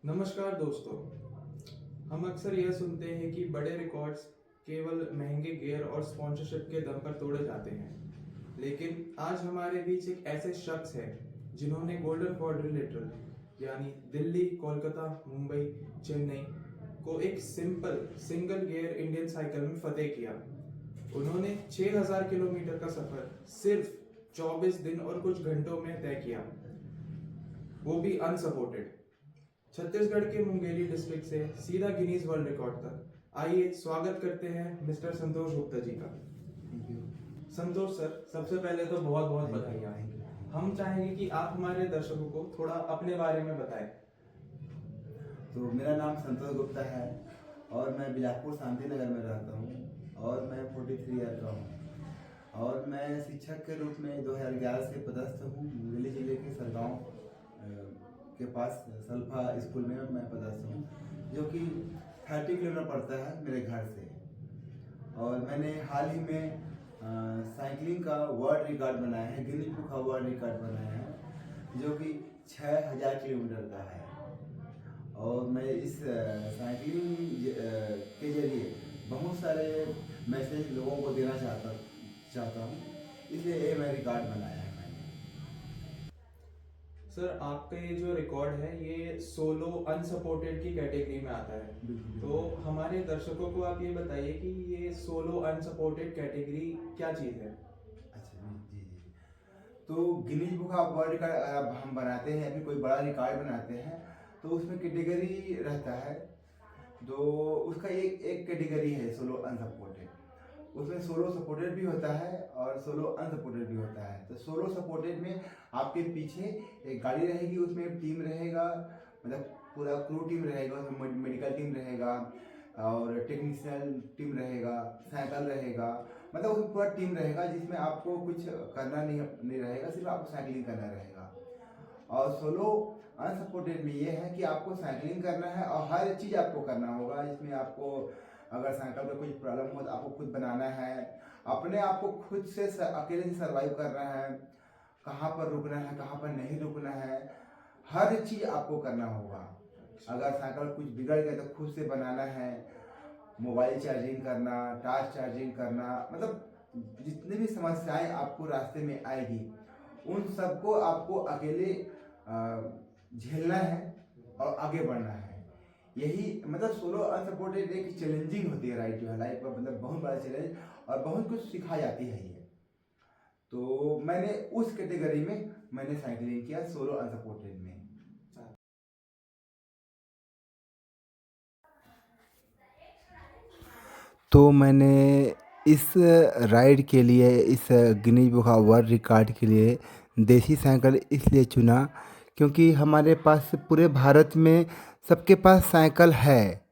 नमस्कार दोस्तों। हम अक्सर यह सुनते हैं कि बड़े रिकॉर्ड्स केवल महंगे गियर और स्पॉन्सरशिप के दम पर तोड़े जाते हैं, लेकिन आज हमारे बीच एक ऐसे शख्स है जिन्होंने गोल्डन क्वाड्रिलेटरल यानी दिल्ली, कोलकाता, मुंबई, चेन्नई को एक सिंगल गियर इंडियन साइकिल में फतेह किया। उन्होंने 6000 किलोमीटर का सफर सिर्फ 24 दिन और कुछ घंटों में तय किया, वो भी अनसपोर्टेड। छत्तीसगढ़ के मुंगेली डिस्ट्रिक्ट से सीधा गिनीज वर्ल्ड रिकॉर्ड तक। आइए स्वागत करते हैं मिस्टर संतोष गुप्ता जी का। Thank you. संतोष सर, सबसे पहले तो बहुत बहुत बधाई। Thank you. हम चाहेंगे कि आप हमारे दर्शकों को थोड़ा अपने बारे में बताएं। तो मेरा नाम संतोष गुप्ता है और मैं बिलासपुर शांति नगर में रहता हूँ और मैं 43 ईयर का हूँ और मैं शिक्षक के रूप में 2011 से पदस्थ हूँ। मुंगेली जिले के सरगांव के पास सल्फा स्कूल में मैं पदस्थ हूँ, जो कि 30 किलोमीटर पड़ता है मेरे घर से। और मैंने हाल ही में साइकिलिंग का वर्ल्ड रिकॉर्ड बनाया है, गिनीज बुक का वर्ल्ड रिकॉर्ड बनाया है, जो कि 6000 किलोमीटर का है। और मैं इस साइकिलिंग के जरिए बहुत सारे मैसेज लोगों को देना चाहता हूँ, इसलिए ये मैं रिकॉर्ड बनाया है मैंने। सर, आपका ये जो रिकॉर्ड है ये सोलो अनसपोर्टेड की कैटेगरी में आता है। बिल्कुल तो बिल्कुल। हमारे दर्शकों को आप ये बताइए कि ये सोलो अनसपोर्टेड कैटेगरी क्या चीज़ है। अच्छा जी जी जी। तो Guinness book of world record हम बनाते हैं, अभी कोई बड़ा रिकॉर्ड बनाते हैं तो उसमें कैटेगरी रहता है। तो उसका एक एक कैटेगरी है सोलो अनसपोर्टेड। उसमें सोलो सपोर्टेड भी होता है और सोलो अनसपोर्टेड भी होता है। तो सोलो सपोर्टेड में आपके पीछे एक गाड़ी रहेगी, उसमें एक टीम रहेगा, मतलब पूरा क्रू टीम रहेगा, उसमें मेडिकल टीम रहेगा और टेक्नीशियन टीम रहेगा, साइकिल रहेगा, मतलब उसमें पूरा टीम रहेगा जिसमें आपको कुछ करना नहीं रहेगा, सिर्फ आपको साइकिलिंग करना रहेगा। और सोलो अनसपोर्टेड में ये है कि आपको साइकिलिंग करना है और हर चीज़ आपको करना होगा। इसमें आपको अगर साइकिल में कुछ प्रॉब्लम हो तो आपको खुद बनाना है, अपने आप को खुद से अकेले से सर्वाइव करना है, कहाँ पर रुकना है कहाँ पर नहीं रुकना है, हर चीज़ आपको करना होगा। अगर साइकिल कुछ बिगड़ गया तो खुद से बनाना है, मोबाइल चार्जिंग करना, टॉर्च चार्जिंग करना, मतलब जितनी भी समस्याएं आपको रास्ते में आएगी उन सबको आपको अकेले झेलना है और आगे बढ़ना है। यही मतलब सोलो अनसपोर्टेड एक चैलेंजिंग होती है राइड, जो है लाइफ का मतलब बहुत बड़ा चैलेंज और बहुत कुछ सिखा जाती है ये। तो मैंने उस कैटेगरी में मैंने साइकिलिंग किया सोलो अनसपोर्टेड में। तो मैंने इस राइड के लिए, इस Guinness book of world record के लिए देसी साइकिल इसलिए चुना क्योंकि हमारे पास पूरे भारत में सबके पास साइकिल है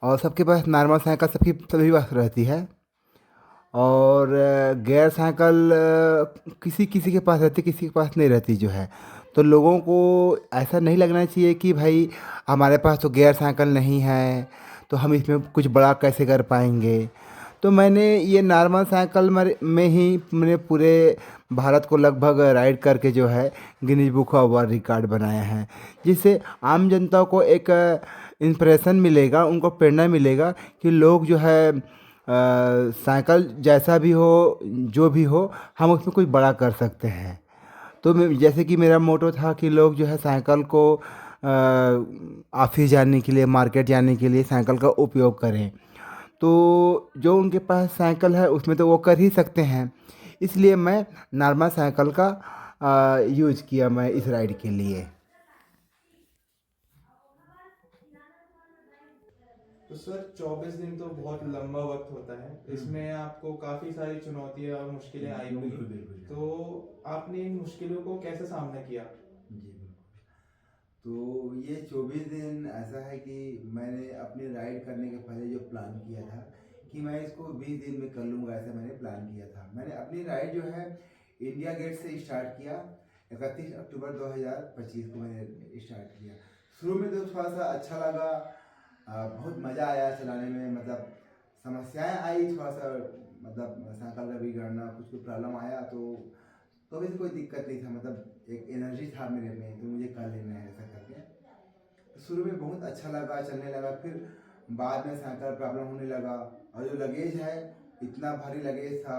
और सबके पास नॉर्मल साइकिल सभी पास रहती है और गैर साइकिल किसी किसी के पास रहती, किसी के पास नहीं रहती जो है। तो लोगों को ऐसा नहीं लगना चाहिए कि भाई हमारे पास तो गैर साइकिल नहीं है तो हम इसमें कुछ बड़ा कैसे कर पाएंगे। तो मैंने ये नॉर्मल साइकिल में ही मैंने पूरे भारत को लगभग राइड करके जो है Guinness book of world record बनाया है, जिससे आम जनता को एक इंप्रेशन मिलेगा, उनको प्रेरणा मिलेगा कि लोग जो है साइकिल जैसा भी हो, जो भी हो, हम उसमें कुछ बड़ा कर सकते हैं। तो मैं जैसे कि मेरा मोटो था कि लोग जो है साइकिल को ऑफिस जाने के लिए, मार्केट जाने के लिए साइकिल का उपयोग करें। तो जो उनके पास साइकिल है उसमें तो वो कर ही सकते हैं, इसलिए मैं नॉर्मल साइकिल का यूज़ किया मैं इस राइड के लिए। तो सर, 24 दिन तो बहुत लंबा वक्त होता है। इसमें आपको काफी सारी चुनौतियां और मुश्किलें आई होंगी। बिल्कुल बिल्कुल। तो आपने इन मुश्किलों को कैसे सामना किया। जी बिल्कुल। तो ये 24 दिन ऐसा है कि मैंने अपनी राइड करने के पहले जो प्लान किया था कि मैं इसको 20 दिन में कर लूँगा, ऐसा मैंने प्लान किया था। मैंने अपनी राइड जो है इंडिया गेट से स्टार्ट किया, 31 अक्टूबर 2025 को मैंने स्टार्ट किया। शुरू में तो थोड़ा सा अच्छा लगा, बहुत मज़ा आया चलाने में, मतलब समस्याएं आई थोड़ा सा, मतलब साइकिल का बिगड़ना, कुछ प्रॉब्लम आया तो वैसे कोई दिक्कत नहीं था, मतलब एक एनर्जी था मेरे में तो मुझे कर लेना है ऐसा करके। शुरू में बहुत अच्छा लगा, चलने लगा, फिर बाद में साइकिल प्रॉब्लम होने लगा। और जो लगेज है, इतना भारी लगेज था,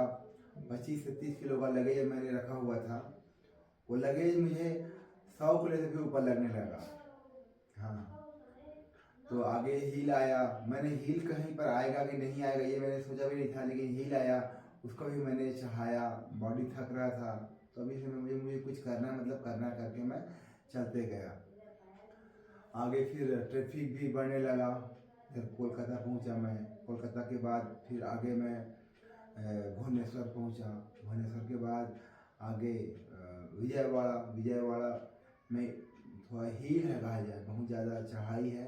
25 से 30 किलो का लगेज मैंने रखा हुआ था। वो लगेज मुझे 100 किलो से भी ऊपर लगने लगा। हाँ, तो आगे हील आया। मैंने हील कहीं पर आएगा कि नहीं आएगा ये मैंने सोचा भी नहीं था, लेकिन हील आया, उसको भी मैंने चढ़ाया। बॉडी थक रहा था, तो अभी से मुझे कुछ करना, मतलब करना करके मैं चलते गया। आगे फिर ट्रैफिक भी बढ़ने लगा। फिर कोलकाता पहुंचा मैं। कोलकाता के बाद फिर आगे मैं भुवनेश्वर पहुंचा। भुवनेश्वर के बाद आगे विजयवाड़ा। विजयवाड़ा में थोड़ा हील है, कहा जाए बहुत ज़्यादा चढ़ाई है,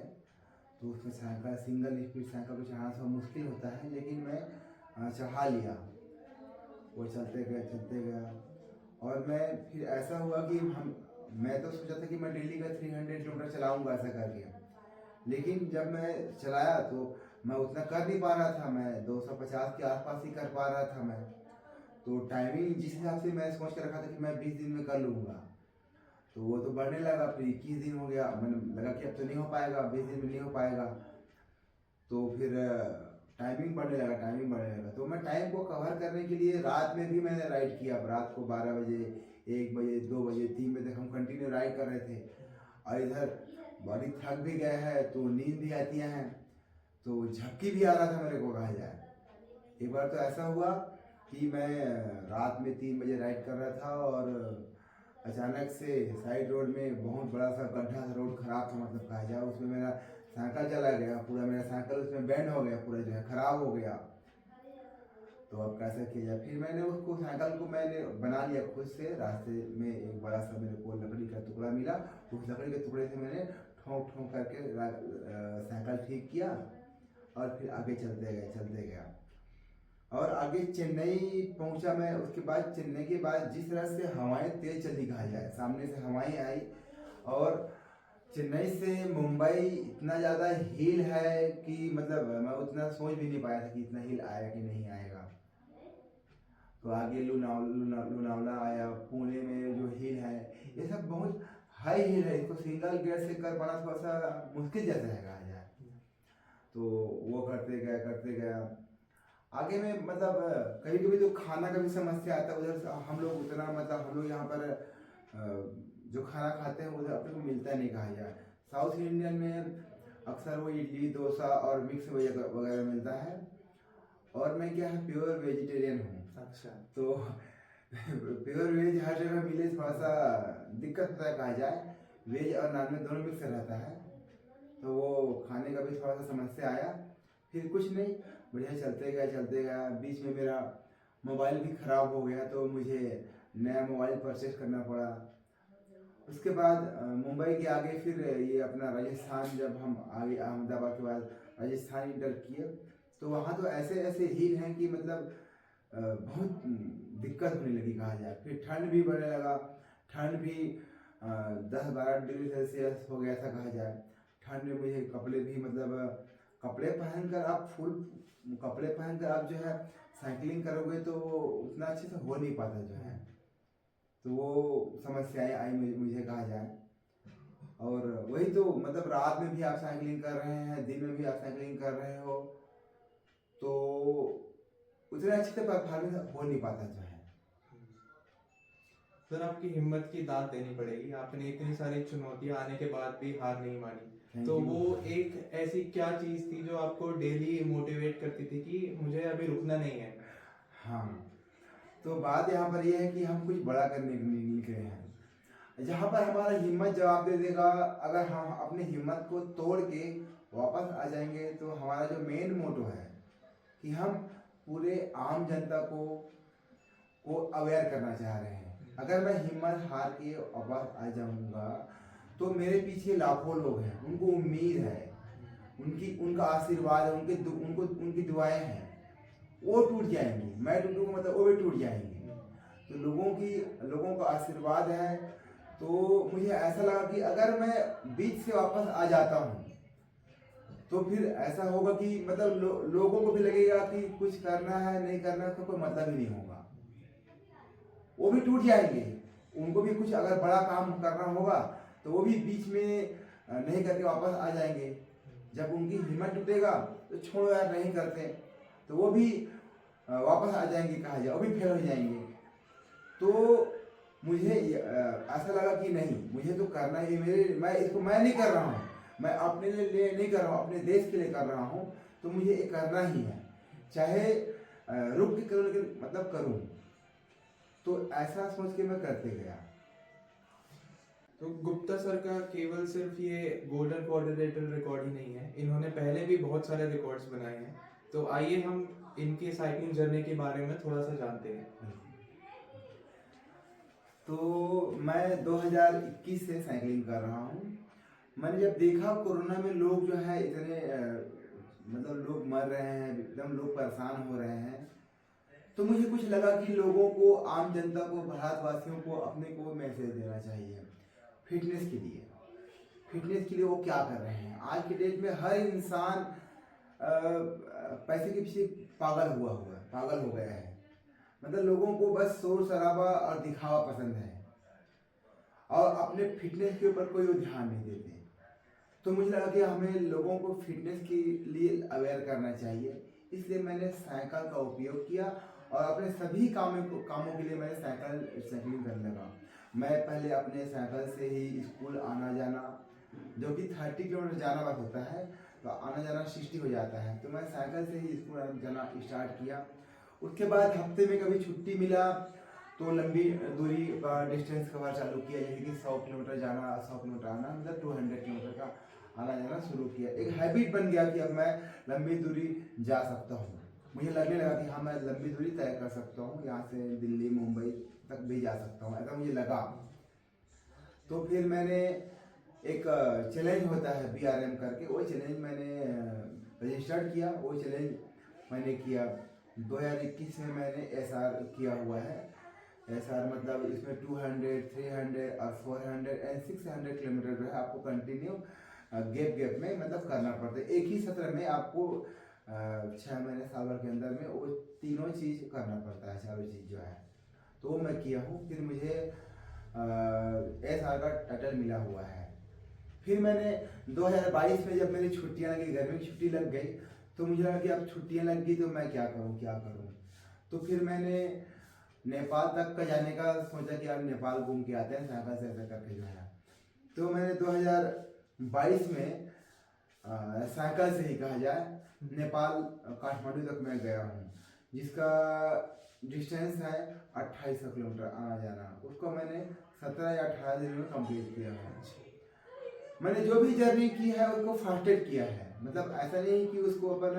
तो उसमें साइकिल, सिंगल स्पीड साइकिल को चढ़ाना थोड़ा मुश्किल होता है, लेकिन मैं चढ़ा लिया। वो चलते गया। और मैं फिर ऐसा हुआ कि मैं तो सोचा था कि मैं डेली का 300 किलोमीटर चलाऊंगा ऐसा करके, लेकिन जब मैं चलाया तो मैं उतना कर नहीं पा रहा था। मैं 250 के आसपास ही कर पा रहा था मैं। तो टाइमिंग जिस हिसाब से मैं सोच के रखा था कि मैं 20 दिन में कर लूँगा, तो वो तो बढ़ने लगा। फिर 21 दिन हो गया, मैंने लगा कि अब तो नहीं हो पाएगा, 20 दिन में नहीं हो पाएगा। तो फिर टाइमिंग बढ़ने लगा। तो मैं टाइम को कवर करने के लिए रात में भी मैंने राइड किया। रात को 12 बजे, 1 बजे, 2 बजे, 3 बजे तक हम कंटिन्यू राइड कर रहे थे। और इधर बॉडी थक भी गया है, तो नींद भी आती है, तो झपकी भी आ रहा था मेरे को, कहा जाए। एक बार तो ऐसा हुआ कि मैं रात में 3 बजे राइड कर रहा था, और अचानक से साइड रोड में बहुत बड़ा सा गड्ढा था, रोड खराब था, मतलब कहा जाए। उसमें मेरा साइकिल चला गया पूरा, मेरा साइकिल उसमें बैंड हो गया, पूरा जो है खराब हो गया। तो अब कैसे किया जाए? फिर मैंने उसको, साइकिल को मैंने बना लिया खुद से। रास्ते में एक बड़ा सा मेरे को लकड़ी का टुकड़ा मिला, उस लकड़ी के टुकड़े से मैंने ठोंक ठोंक करके साइकिल ठीक किया, और फिर आगे चलते गया। और आगे चेन्नई पहुंचा मैं। उसके बाद चेन्नई के बाद जिस तरह से हवाएं तेज चली, कहा जाए, सामने से हवाएं आई, और चेन्नई से मुंबई इतना ज़्यादा हिल है कि मतलब मैं उतना सोच भी नहीं पाया था कि इतना हिल आएगा कि नहीं आएगा। तो आगे लोनावला आया। पुणे में जो हिल है, ये सब बहुत हाई हिल है, इसको सिंगल गियर से कर पाना थोड़ा सा मुश्किल जैसा है, कहा जाए। तो वो करते गया। आगे में मतलब कभी कभी तो खाना का भी समस्या आता है उधर से। हम लोग उतना, मतलब हम लोग यहाँ पर जो खाना खाते हैं उधर अपने को मिलता नहीं, कहा जाए। साउथ इंडियन में अक्सर वो इडली, डोसा और मिक्स वगैरह मिलता है। और मैं क्या है, प्योर वेजिटेरियन हूँ। अच्छा। तो प्योर वेज हर जगह मिले, थोड़ा सा दिक्कत होता है, कहा जाए। वेज और नॉन वेज दोनों मिक्स रहता है, तो वो खाने का भी थोड़ा सा समस्या आया। फिर कुछ नहीं, बढ़िया चलते गया। बीच में मेरा मोबाइल भी ख़राब हो गया, तो मुझे नया मोबाइल परचेज करना पड़ा। उसके बाद मुंबई के आगे फिर ये अपना राजस्थान, जब हम आगे अहमदाबाद के बाद राजस्थान इंटर किए, तो वहाँ तो ऐसे हिल हैं कि मतलब बहुत दिक्कत होने लगी, कहा जाए। फिर ठंड भी बढ़ने लगा। ठंड भी 10-12 डिग्री सेल्सियस हो गया था, कहा जाए। ठंड में मुझे कपड़े भी, मतलब कपड़े पहनकर आप जो है साइकिलिंग करोगे तो उतना अच्छे से हो नहीं पाता जो है। तो वो समस्याएं आई मुझे, कहा जाए। और वही तो, मतलब रात में भी आप साइकिलिंग कर रहे हैं, दिन में भी आप साइकिलिंग कर रहे हो, तो उतने अच्छे से परफॉर्मेंस हो नहीं पाता जो है। सर, आपकी हिम्मत की दाद देनी पड़ेगी। आपने इतनी सारी चुनौतियां आने के बाद भी हार नहीं मानी। Thank तो you. वो एक ऐसी क्या चीज थी जो आपको डेली मोटिवेट करती थी कि मुझे अभी रुकना नहीं है? हाँ, तो बात यहाँ पर यह है कि हम कुछ बड़ा करने के लिए निकले हैं। जहाँ पर हमारा हिम्मत जवाब दे देगा, अगर हम अपनी हिम्मत को तोड़ के वापस आ जाएंगे, तो हमारा जो मेन मोटो है कि हम पूरे आम जनता को अवेयर करना चाह रहे हैं। अगर मैं हिम्मत हार के वापस आ जाऊंगा, तो मेरे पीछे लाखों लोग हैं, उनको उम्मीद है, उनका आशीर्वाद है, उनकी दुआएं हैं, वो टूट जाएंगी। मैं टूटूंगा मतलब वो भी टूट जाएंगे। तो लोगों का आशीर्वाद है। तो मुझे ऐसा लगा कि अगर मैं बीच से वापस आ जाता हूँ, तो फिर ऐसा होगा कि मतलब लोगों को भी लगेगा कि कुछ करना है, नहीं करना है, तो कोई मतलब ही नहीं होगा। वो भी टूट जाएंगे। उनको भी कुछ अगर बड़ा काम करना होगा, तो वो भी बीच में नहीं करके वापस आ जाएंगे। जब उनकी हिम्मत टूटेगा तो छोड़ो यार नहीं करते, तो वो भी वापस आ जाएंगे, कहा जाए वो भी फेल हो जाएंगे। तो मुझे ऐसा लगा कि नहीं, मुझे तो करना ही, मैं नहीं कर रहा हूँ, मैं अपने लिए नहीं कर रहा हूँ, अपने देश के लिए कर रहा हूँ, तो मुझे ये करना ही है, चाहे रुक के करूँ लेकिन मतलब करूँ। तो ऐसा सोच के मैं करते गया। तो गुप्ता सर का केवल सिर्फ ये गोल्डन क्वाड्रिलेटरल रिकॉर्ड ही नहीं है, इन्होंने पहले भी बहुत सारे रिकॉर्ड्स बनाए हैं। तो आइए हम इनकी साइकिलिंग जर्नी के बारे में थोड़ा सा जानते हैं। तो मैं 2021 से साइकिलिंग कर रहा हूँ। मैंने जब देखा कोरोना में लोग जो है इतने मतलब लोग मर रहे हैं, एकदम लोग परेशान हो रहे हैं, तो मुझे कुछ लगा कि लोगों को, आम जनता को, भारतवासियों को अपने को मैसेज देना चाहिए फिटनेस के लिए। फिटनेस के लिए वो क्या कर रहे हैं। आज के डेट में हर इंसान पैसे के पीछे पागल हो गया है। मतलब लोगों को बस शोर शराबा और दिखावा पसंद है और अपने फिटनेस के ऊपर कोई ध्यान नहीं देते। तो मुझे लगा कि हमें लोगों को फिटनेस के लिए अवेयर करना चाहिए, इसलिए मैंने साइकिल का उपयोग किया और अपने सभी कामों के लिए मैंने साइकिलिंग करने लगा। मैं पहले अपने साइकिल से ही स्कूल आना जाना, जो कि 30 किलोमीटर जाना बस होता है, तो आना जाना 60 हो जाता है, तो मैं साइकिल से ही स्कूल आना जाना स्टार्ट किया। उसके बाद हफ्ते में कभी छुट्टी मिला तो लंबी दूरी का डिस्टेंस कवर चालू किया, जैसे कि 100 किलोमीटर जाना, 100 किलोमीटर आना, मतलब 200 किलोमीटर का आना जाना शुरू किया। एक हैबिट बन गया कि अब मैं लंबी दूरी जा सकता हूँ। मुझे लगने लगा कि हाँ, मैं लंबी दूरी तय कर सकता हूँ, यहाँ से दिल्ली मुंबई तक भी जा सकता हूँ, ऐसा मुझे लगा। तो फिर मैंने एक चैलेंज होता है BRM करके, वो चैलेंज मैंने रजिस्टर्ड किया। वो चैलेंज मैंने किया 2021 में। मैंने SR किया हुआ है। SR मतलब इसमें 200, 300 और 400 एंड 600 किलोमीटर जो है आपको कंटिन्यू गैप में मतलब करना पड़ता है। एक ही सत्र में आपको 6 महीने साल भर के अंदर में वो तीनों चीज़ करना पड़ता है, चारों चीज़ जो है। तो वो मैं किया हूँ। फिर मुझे SR का टाइटल मिला हुआ है। फिर मैंने 2022 में जब मेरी छुट्टियाँ लगी, गर्मी की छुट्टी लग गई, तो मुझे लगा कि अब छुट्टियाँ लग गई तो मैं क्या करूँ। तो फिर मैंने नेपाल तक का जाने का सोचा कि अब नेपाल घूम के आते हैं साइकिल से, ऐसा करके जो है। तो मैंने 2022 में साइकिल से ही कहा जाए नेपाल काठमांडू तक मैं गया हूँ, जिसका डिस्टेंस है 2800 किलोमीटर आना जाना। उसको मैंने 17 या 18 दिन में कंप्लीट किया है। मैंने जो भी जर्नी की है उसको फास्टेड किया है, मतलब ऐसा नहीं कि उसको अपन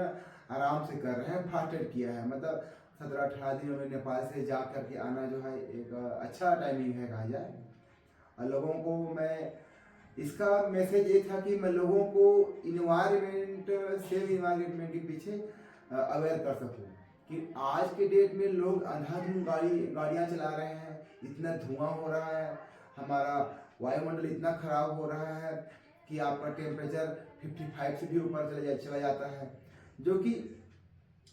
आराम से कर रहे हैं, फास्टेड किया है। मतलब 17-18 दिनों में नेपाल से जा करके आना जो है एक अच्छा टाइमिंग है कहा जाए। और लोगों को मैं इसका मैसेज ये था कि मैं लोगों को इन्वायरमेंट, सेव इन्वायरमेंट के पीछे अवेयर कर सकूं कि आज के डेट में लोग अंधाधुंध गाड़ियाँ चला रहे हैं, इतना धुआं हो रहा है, हमारा वायुमंडल इतना खराब हो रहा है कि आपका टेम्परेचर 55 से भी ऊपर चला जाता है, जो कि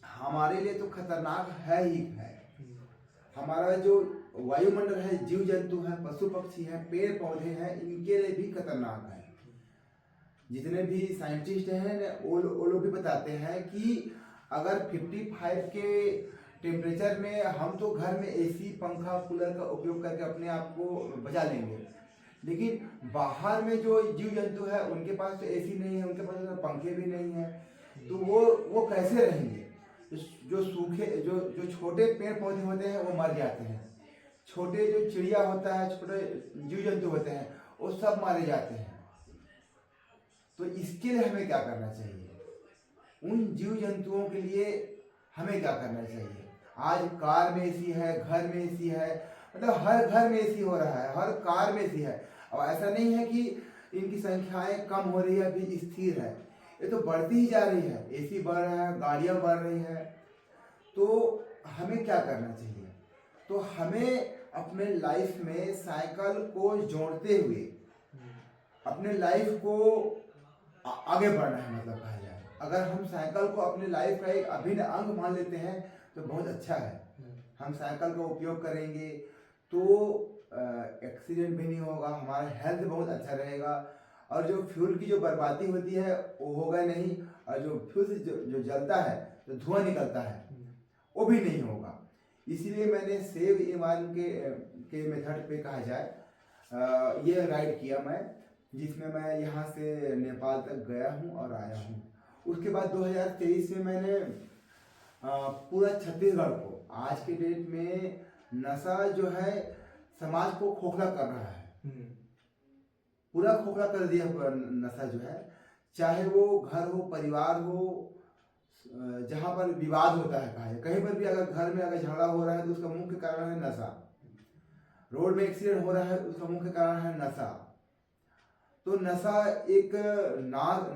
हमारे लिए तो खतरनाक है ही है। हमारा जो वायुमंडल है, जीव जंतु हैं, पशु पक्षी हैं, पेड़ पौधे हैं, इनके लिए भी खतरनाक है। जितने भी साइंटिस्ट हैं वो लोग भी बताते हैं कि अगर 55 के टेम्परेचर में हम तो घर में AC, पंखा, कूलर का उपयोग करके अपने आप को बचा लेंगे, लेकिन बाहर में जो जीव जंतु है उनके पास तो AC नहीं है, उनके पास तो पंखे भी नहीं है, तो वो कैसे रहेंगे। जो सूखे जो छोटे पेड़ पौधे होते हैं वो मर जाते हैं, छोटे जो चिड़िया होता है, छोटे जीव जंतु होते हैं वो सब मारे जाते हैं। तो इसके लिए हमें क्या करना चाहिए, उन जीव जंतुओं के लिए हमें क्या करना चाहिए। आज कार में AC है, घर में AC है, मतलब हर घर में AC हो रहा है, हर कार में AC है। और ऐसा नहीं है कि इनकी संख्याएं कम हो रही है, अभी स्थिर है, ये तो बढ़ती ही जा रही है। AC बढ़ रहा है, गाड़ियां बढ़ रही है, तो हमें क्या करना चाहिए। तो हमें अपने लाइफ में साइकिल को जोड़ते हुए अपने लाइफ को आगे बढ़ना है, मतलब कहा जाए। अगर हम साइकिल को अपने लाइफ का एक अभिन्न अंग मान लेते हैं तो बहुत अच्छा है। हम साइकिल का उपयोग करेंगे तो एक्सीडेंट भी नहीं होगा, हमारा हेल्थ बहुत अच्छा रहेगा और जो फ्यूल की जो बर्बादी होती है वो होगा नहीं, और जो फ्यूल से जो जलता है, जो धुआं निकलता है, वो भी नहीं होगा। इसीलिए मैंने सेव इन्वायरमेंट के मेथड पे कहा जाए ये राइड किया मैं, जिसमें मैं यहाँ से नेपाल तक गया हूँ और आया हूँ। उसके बाद 2023 में मैंने पूरा छत्तीसगढ़ को, आज के डेट में नशा जो है समाज को खोखला कर रहा है, पूरा खोखला कर दिया नशा जो है, चाहे वो घर हो, परिवार हो, जहाँ पर विवाद होता है, कहा है कहीं पर भी अगर घर में अगर झगड़ा हो रहा है तो उसका मुख्य कारण है नशा। रोड में एक्सीडेंट हो रहा है उसका मुख्य कारण है नशा। तो नशा एक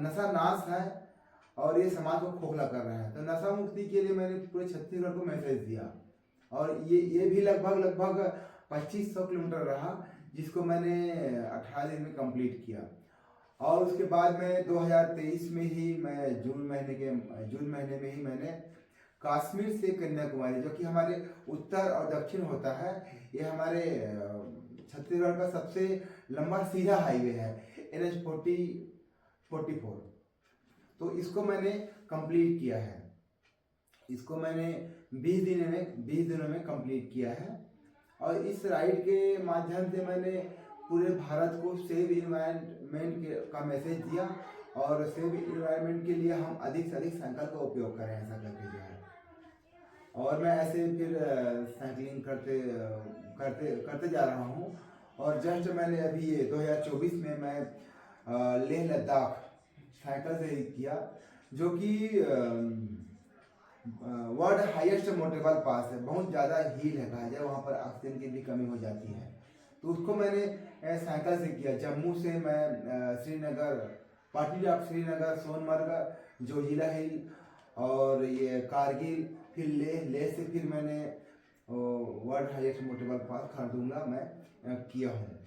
नशा नाश है और ये समाज को खोखला कर रहा है। तो नशा मुक्ति के लिए मैंने पूरे छत्तीसगढ़ को मैसेज दिया, और ये भी लगभग 2500 किलोमीटर रहा, जिसको मैंने 18 दिन में कंप्लीट किया। और उसके बाद में 2023 में ही मैं जून महीने में ही मैंने कश्मीर से कन्याकुमारी, जो कि हमारे उत्तर और दक्षिण होता है, ये हमारे छत्तीसगढ़ का सबसे लंबा सीधा हाईवे है, NH 44। तो इसको मैंने कंप्लीट किया है। इसको मैंने 20 दिनों में कंप्लीट किया है। और इस राइड के माध्यम से मैंने पूरे भारत को सेव इन्वायरमेंट का मैसेज दिया, और सेव इन्वायरमेंट के लिए हम अधिक से अधिक साइकिल का उपयोग करें, ऐसा करके जो है। और मैं ऐसे फिर साइकिलिंग करते जा रहा हूँ। और जस्ट मैंने अभी ये 2024 में मैं लेह लद्दाख साइकिल से किया, जो कि वर्ल्ड हाईएस्ट मोटेबल पास है, बहुत ज़्यादा हील है कहा जाए, वहाँ पर ऑक्सीजन की भी कमी हो जाती है। तो उसको मैंने साइकिल से किया। जम्मू से मैं श्रीनगर, पार्टी ऑफ श्रीनगर, सोनमर्ग, जोजिला हिल और ये कारगिल, फिर लेह से फिर मैंने वर्ल्ड हाईएस्ट मोटेबल पास खारदुंगा मैं किया हूँ।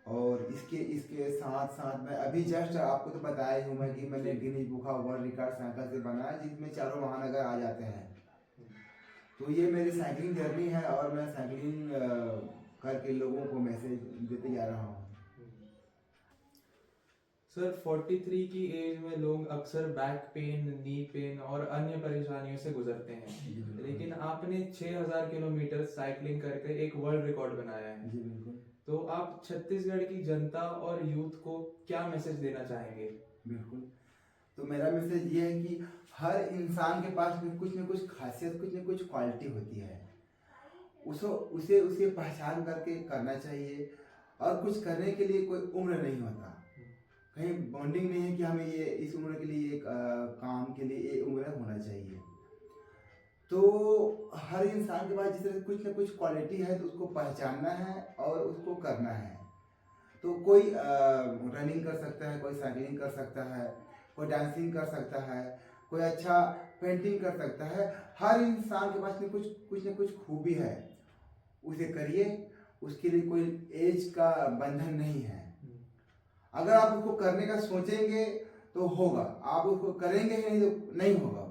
और इसके साथ साथ मैं अभी जस्ट आपको तो बताया हूँ मैं कि मैंने Guinness book of world record cycle से बनाया, जिसमें चारों महानगर आ जाते हैं। तो ये मेरी साइकिलिंग जर्नी है, और मैं साइकिलिंग करके लोगों को मैसेज देते जा रहा हूँ। सर 43 की एज में लोग अक्सर बैक पेन, नी पेन और अन्य परेशानियों से गुजरते हैं, लेकिन आपने 6000 किलोमीटर साइकिलिंग करके एक वर्ल्ड रिकॉर्ड बनाया है। जी बिल्कुल। तो आप छत्तीसगढ़ की जनता और यूथ को क्या मैसेज देना चाहेंगे? बिल्कुल, तो मेरा मैसेज ये है कि हर इंसान के पास में कुछ न कुछ खासियत, कुछ न कुछ क्वालिटी होती है, उसे पहचान करके करना चाहिए। और कुछ करने के लिए कोई उम्र नहीं होता, कहीं बॉन्डिंग नहीं है कि हमें ये इस उम्र के लिए काम के लिए ये उम्र होना चाहिए। तो हर इंसान के पास जिस तरह कुछ ना कुछ क्वालिटी है, तो उसको पहचानना है और उसको करना है। तो कोई रनिंग कर सकता है, कोई साइकिलिंग कर सकता है, कोई डांसिंग कर सकता है, कोई अच्छा पेंटिंग कर सकता है। हर इंसान के पास में कुछ ना कुछ खूबी है, उसे करिए। उसके लिए कोई एज का बंधन नहीं है। अगर आप उसको करने का सोचेंगे तो होगा, आप उसको करेंगे ही नहीं तो नहीं होगा वो।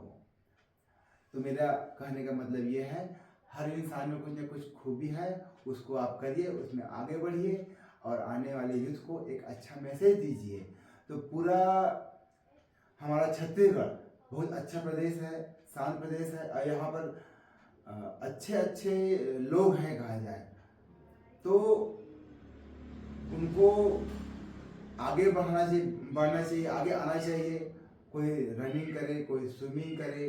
तो मेरा कहने का मतलब ये है, हर इंसान में कुछ न कुछ खूबी है, उसको आप करिए, उसमें आगे बढ़िए और आने वाले यूथ को एक अच्छा मैसेज दीजिए। तो पूरा हमारा छत्तीसगढ़ बहुत अच्छा प्रदेश है, शांत प्रदेश है, और यहाँ पर अच्छे लोग हैं कहा जाए। तो उनको आगे बढ़ना चाहिए, आगे आना चाहिए। कोई रनिंग करे, कोई स्विमिंग करे,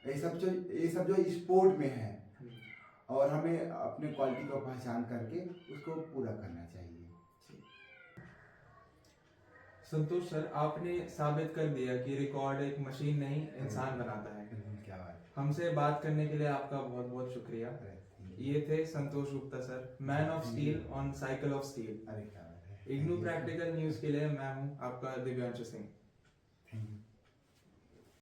ये सब जो स्पोर्ट में है, और हमें अपने क्वालिटी को पहचान करके उसको पूरा करना चाहिए। संतोष सर, आपने साबित कर दिया कि रिकॉर्ड एक मशीन नहीं, इंसान बनाता है। क्या बात है। हमसे बात करने के लिए आपका बहुत बहुत शुक्रिया। ये थे Santosh Gupta sir, man of steel on cycle of steel. अरे क्या बात है। इग्नू प्रैक्टिकल न्यूज के लिए मैं हूँ आपका दिव्यांशु सिंह।